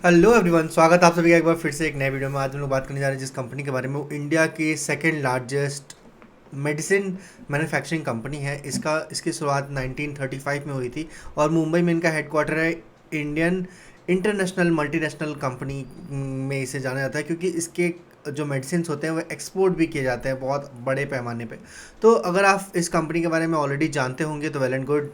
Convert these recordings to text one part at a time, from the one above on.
Hello everyone, स्वागत है आप सभी का एक बार फिर से एक नए वीडियो में। आज हम लोग बात करने जा रहे हैं जिस कंपनी के बारे में, वो इंडिया की second largest medicine manufacturing company है। इसकी शुरुआत 1935 में हुई थी और मुंबई में इनका हेडक्वार्टर है। इंडियन इंटरनेशनल मल्टीनेशनल कंपनी में इसे जाना जाता है क्योंकि इसके जो मेडिसिन होते हैं वो एक्सपोर्ट भी किए जाते हैं बहुत बड़े पैमाने पे। तो अगर आप इस कंपनी के बारे में ऑलरेडी जानते होंगे तो वेल एंड गुड,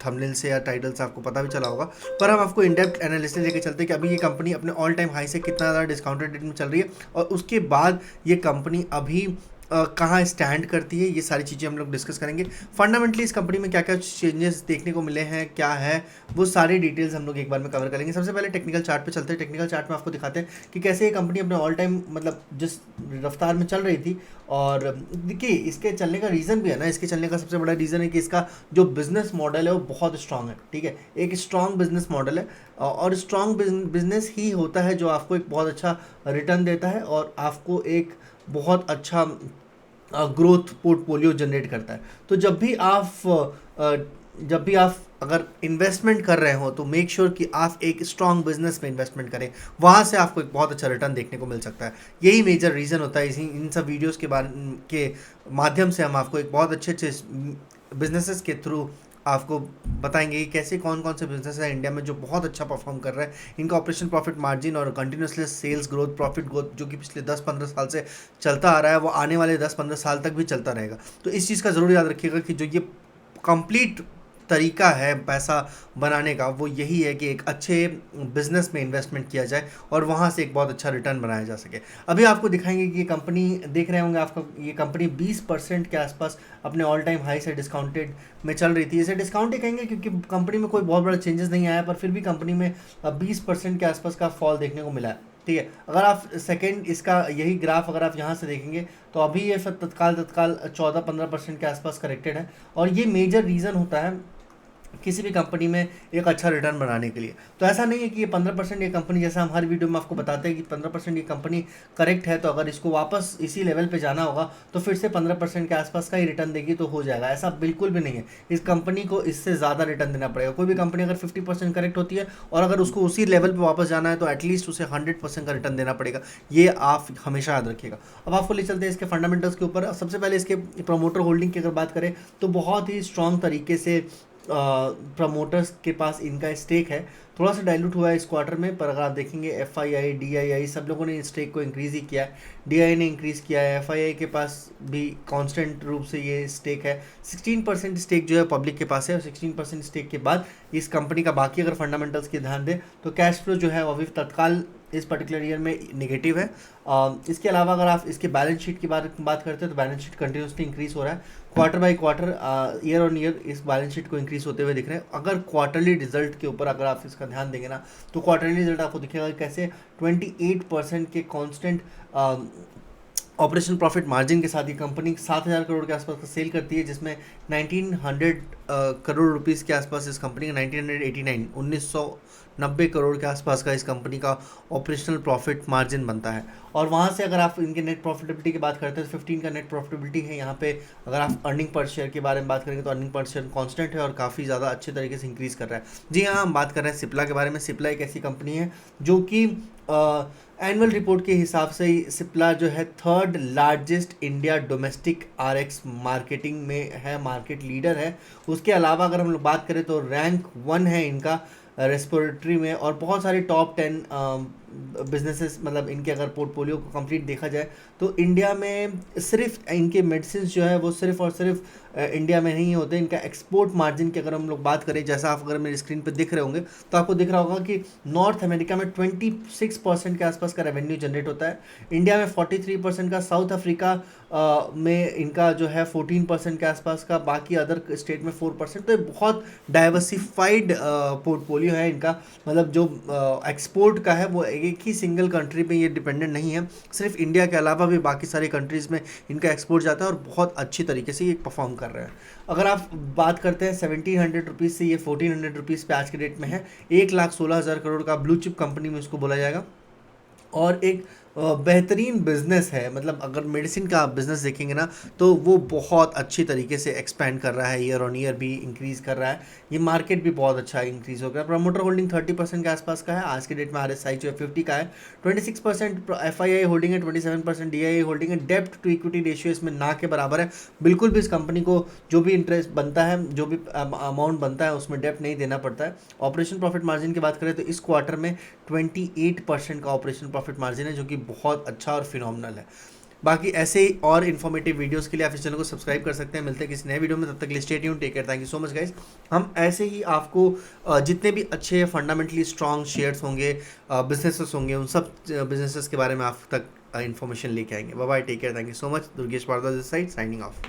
थंबनेल से या टाइटल से आपको पता भी चला होगा। पर हम आपको इन डेप्थ एनालिसिस लेके चलते हैं कि अभी ये कंपनी अपने ऑल टाइम हाई से कितना ज़्यादा डिस्काउंटेड रेट में चल रही है और उसके बाद ये कंपनी अभी कहाँ स्टैंड करती है। ये सारी चीज़ें हम लोग डिस्कस करेंगे। फंडामेंटली इस कंपनी में क्या क्या चेंजेस देखने को मिले हैं, क्या है वो सारी डिटेल्स हम लोग एक बार में कवर करेंगे। सबसे पहले टेक्निकल चार्ट पे चलते हैं। टेक्निकल चार्ट में आपको दिखाते हैं कि कैसे ये कंपनी अपने ऑल टाइम मतलब जिस रफ्तार में चल रही थी। और देखिए, इसके चलने का रीज़न भी है ना, इसके चलने का सबसे बड़ा रीज़न है कि इसका जो बिजनेस मॉडल है वो बहुत स्ट्रांग है। ठीक है, एक स्ट्रांग बिजनेस मॉडल है और स्ट्रांग बिजनेस ही होता है जो आपको एक बहुत अच्छा रिटर्न देता है और आपको एक बहुत अच्छा ग्रोथ पोर्टफोलियो जनरेट करता है। तो जब भी आप अगर इन्वेस्टमेंट कर रहे हो तो मेक श्योर कि आप एक स्ट्रांग बिजनेस में इन्वेस्टमेंट करें, वहाँ से आपको एक बहुत अच्छा रिटर्न देखने को मिल सकता है। यही मेजर रीज़न होता है। इसी इन सब वीडियोस के बारे के माध्यम से हम आपको एक बहुत अच्छे अच्छे बिजनेसेस के थ्रू आपको बताएंगे कि कैसे कौन कौन से बिजनेस है इंडिया में जो बहुत अच्छा परफॉर्म कर रहा है। इनका ऑपरेशन प्रॉफिट मार्जिन और continuously sales growth, profit growth जो कि पिछले 10-15 साल से चलता आ रहा है, वो आने वाले 10-15 साल तक भी चलता रहेगा। तो इस चीज़ का ज़रूर याद रखिएगा कि जो ये कंप्लीट तरीका है पैसा बनाने का वो यही है कि एक अच्छे बिजनेस में इन्वेस्टमेंट किया जाए और वहाँ से एक बहुत अच्छा रिटर्न बनाया जा सके। अभी आपको दिखाएंगे कि ये कंपनी, देख रहे होंगे आपको, ये कंपनी 20% के आसपास अपने ऑल टाइम हाई से डिस्काउंटेड में चल रही थी। इसे डिस्काउंट ही कहेंगे क्योंकि कंपनी में कोई बहुत बड़ा चेंजेस नहीं आया, पर फिर भी कंपनी में 20% के आसपास का फॉल देखने को मिला है। ठीक है, अगर आप सेकेंड इसका यही ग्राफ अगर आप यहाँ से देखेंगे तो अभी ये सब तत्काल तत्काल 14-15% के आसपास करेक्टेड है। और ये मेजर रीज़न होता है किसी भी कंपनी में एक अच्छा रिटर्न बनाने के लिए। तो ऐसा नहीं है कि ये 15% ये कंपनी, जैसा हम हर वीडियो में आपको बताते हैं कि 15% ये कंपनी करेक्ट है तो अगर इसको वापस इसी लेवल पे जाना होगा तो फिर से 15% के आसपास का ही रिटर्न देगी तो हो जाएगा। ऐसा बिल्कुल भी नहीं है। इस कंपनी को इससे ज़्यादा रिटर्न देना पड़ेगा। कोई भी कंपनी अगर 50% करेक्ट होती है और अगर उसको उसी लेवल पर वापस जाना है तो एटलीस्ट उसे 100% का रिटर्न देना पड़ेगा। ये आप हमेशा याद रखिएगा। अब आपको ले चलते हैं इसके फंडामेंटल्स के ऊपर। सबसे पहले इसके प्रमोटर होल्डिंग की अगर बात करें तो बहुत ही स्ट्रांग तरीके से प्रमोटर्स के पास इनका स्टेक है। थोड़ा सा डाइल्यूट हुआ है इस क्वार्टर में, पर अगर आप देखेंगे FII, DII सब लोगों ने स्टेक को इंक्रीज़ ही किया है। DII ने इंक्रीज़ किया है, FII के पास भी कांस्टेंट रूप से ये स्टेक है। 16% स्टेक जो है पब्लिक के पास है और 16% स्टेक के बाद इस कंपनी का बाकी अगर फंडामेंटल्स की ध्यान दें तो कैश फ्लो जो है वो अभी तत्काल इस पर्टिकुलर ईयर में नेगेटिव है। इसके अलावा अगर आप इसके बैलेंस शीट की बात करते हैं तो बैलेंस शीट कंटिन्यूसली इंक्रीज हो रहा है। Quarter by quarter, year on year इस बैलेंस शीट को इंक्रीज होते हुए दिख रहे हैं। अगर क्वार्टरली रिजल्ट के ऊपर अगर आप इसका ध्यान देंगे ना तो क्वार्टरली रिजल्ट आपको दिखेगा कि कैसे 28% के कांस्टेंट ऑपरेशन प्रॉफिट मार्जिन के साथ ये कंपनी 7,000 करोड़ के आसपास का सेल करती है, जिसमें 1900 करोड़ रुपीस के आसपास इस कंपनी का 1990 करोड़ के आसपास का इस कंपनी का ऑपरेशनल प्रॉफिट मार्जिन बनता है। और वहाँ से अगर आप इनके नेट प्रॉफिटेबिलिटी की बात करते हैं तो 15 का नेट प्रॉफिटेबिलिटी है यहाँ पे। अगर आप अर्निंग पर शेयर के बारे में बात करेंगे तो अर्निंग पर शेयर कांस्टेंट है और काफ़ी ज़्यादा अच्छे तरीके से इंक्रीज़ कर रहा है। जी हाँ, हम बात कर रहे हैं सिप्ला के बारे में। सिप्ला एक ऐसी कंपनी है जो कि एनुअल रिपोर्ट के हिसाब से ही सिप्ला जो है third largest India domestic RX marketing में है, मार्केट लीडर है। उसके अलावा अगर हम लोग बात करें तो रैंक 1 है इनका रेस्पिरेटरी में, और बहुत सारे टॉप 10 बिजनेसेस, मतलब इनके अगर पोर्टफोलियो को कंप्लीट देखा जाए तो इंडिया में सिर्फ इनके मेडिसिन जो है वो सिर्फ और सिर्फ इंडिया में नहीं होते। इनका एक्सपोर्ट मार्जिन की अगर हम लोग बात करें, जैसा आप अगर मेरी स्क्रीन पर दिख रहे होंगे तो आपको दिख रहा होगा कि नॉर्थ अमेरिका में 26% के आसपास का रेवेन्यू जनरेट होता है, इंडिया में 43% का, साउथ अफ्रीका में इनका जो है 14% के आसपास का, बाकी अदर स्टेट में 4%। तो ये बहुत डाइवर्सिफाइड पोर्टफोलियो है इनका। मतलब जो एक्सपोर्ट का है वो एक ही सिंगल कंट्री पे ये डिपेंडेंट नहीं है, सिर्फ इंडिया के अलावा भी बाकी सारी कंट्रीज़ में इनका एक्सपोर्ट जाता है और बहुत अच्छी तरीके से ये परफॉर्म कर रहे हैं। अगर आप बात करते हैं 1700 रुपीज़ से ये 1400 रुपीज़ पे आज के डेट में है। 1,16,000 करोड़ का ब्लू चिप कंपनी में इसको बोला जाएगा और एक बेहतरीन बिजनेस है। मतलब अगर मेडिसिन का आप बिजनेस देखेंगे ना, तो वो बहुत अच्छी तरीके से एक्सपैंड कर रहा है, ईयर ऑन ईयर भी इंक्रीज कर रहा है। ये मार्केट भी बहुत अच्छा इंक्रीज हो गया। प्रमोटर होल्डिंग 30% के आसपास का है आज के डेट में। आर एस आई जो है 50 का है। 26% एफ आई आई होल्डिंग है, 27% डी आई आई होल्डिंग है। डेप्ट टू इक्विटी रेशियो इसमें ना के बराबर है। बिल्कुल भी इस कंपनी को जो भी इंटरेस्ट बनता है, जो भी अमाउंट बनता है, उसमें डेप्ट नहीं देना पड़ता है। ऑपरेशन प्रॉफिट मार्जिन की बात करें तो इस क्वार्टर में 28% का ऑपरेशन प्रॉफिट मार्जिन है, जो कि बहुत अच्छा और फिनोमिनल है। बाकी ऐसे ही और इन्फॉर्मेटिव वीडियोस के लिए आप इस चैनल को सब्सक्राइब कर सकते हैं। मिलते हैं किसी नए वीडियो में, तब तक के लिए stay tuned, take care, thank you so much guys. हम ऐसे ही आपको जितने भी अच्छे फंडामेंटली स्ट्रॉन्ग शेयर्स होंगे, बिजनेसेस होंगे, उन सब बिजनेसेस के बारे में आप तक इन्फॉर्मेशन लेके आएंगे। Bye bye, take care, thank you so much. Durgesh Bhardwaj this side, signing of.